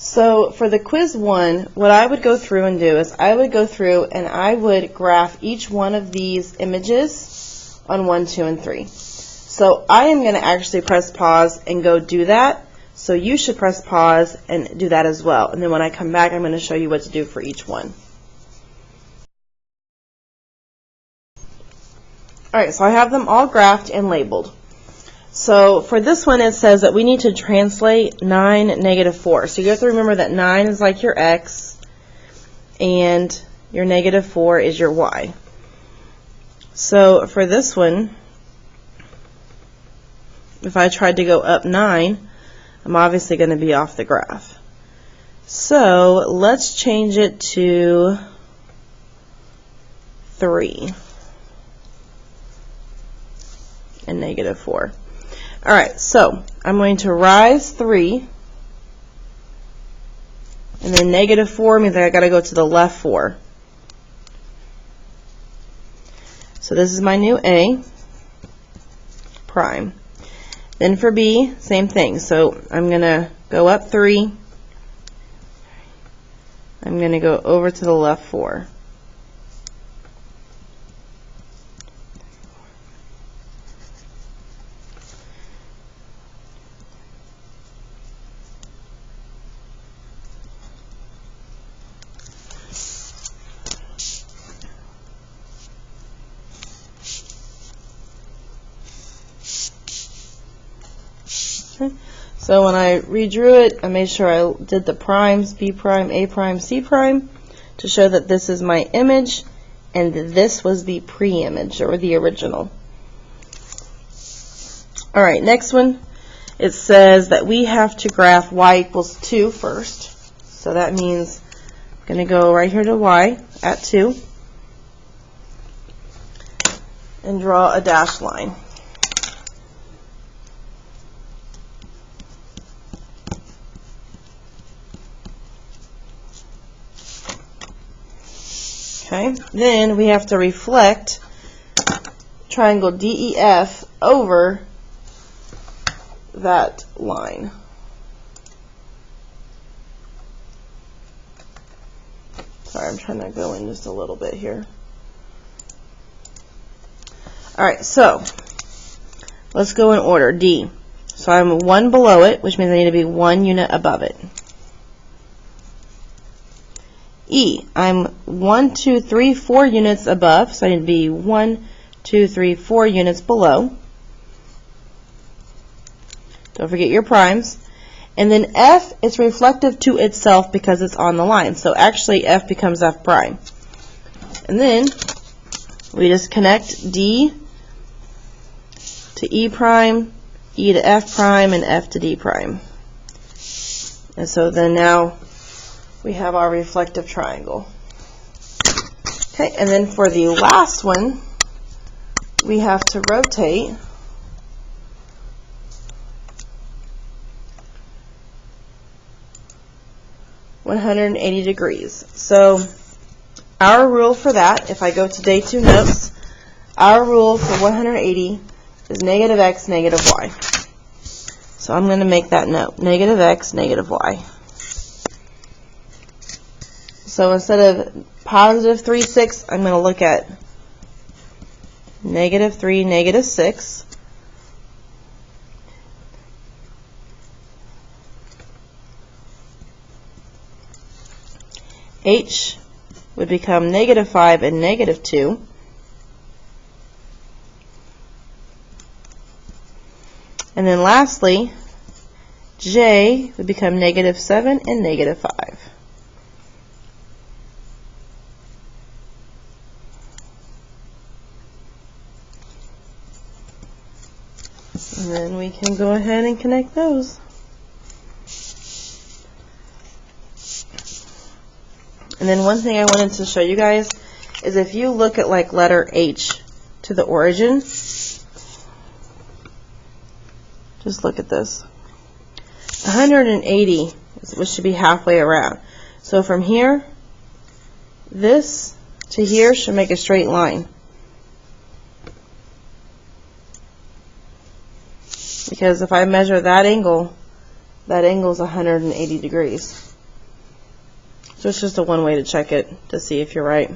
So for the quiz 1, what I would go through and do is I would go through and I would graph each one of these images on 1, 2, and 3. So I am going to actually press pause and go do that. So you should press pause and do that as well. And then when I come back, I'm going to show you what to do for each one. Alright, so I have them all graphed and labeled. So for this one, it says that we need to translate 9, -4. So you have to remember that 9 is like your x, and your -4 is your y. So for this one, if I tried to go up 9, I'm obviously going to be off the graph. So let's change it to 3 and -4. Alright, so I'm going to rise 3, and then -4 means I got to go to the left 4. So this is my new A prime. Then for B, same thing. So I'm going to go up 3. I'm going to go over to the left 4. So when I redrew it, I made sure I did the primes, B prime, A prime, C prime, to show that this is my image and this was the pre-image or the original. Alright, next one, it says that we have to graph y equals 2 first. So that means I'm going to go right here to y at 2 and draw a dashed line. Okay, then we have to reflect triangle DEF over that line. Sorry, I'm trying to go in just a little bit here. Alright, so let's go in order. D. So I'm 1 below it, which means I need to be 1 unit above it. E, I'm 1, 2, 3, 4 units above, so I need to be 1, 2, 3, 4 units below. Don't forget your primes. And then F is reflective to itself because it's on the line. So actually F becomes F prime. And then we just connect D to E prime, E to F prime, and F to D prime. And so then now we have our reflective triangle. Okay, and then for the last one, we have to rotate 180 degrees. So our rule for that, if I go to day 2 notes, our rule for 180 is -x, -y. So I'm going to make that note, -x, -y. So instead of positive 3, 6, I'm going to look at -3, -6. H would become -5 and -2. And then lastly, J would become -7 and -5. And then we can go ahead and connect those. And then one thing I wanted to show you guys is if you look at like letter H to the origin, just look at this. 180 which should be halfway around. So from here, this to here should make a straight line. Because if I measure that angle is 180 degrees. So it's just a one way to check it to see if you're right.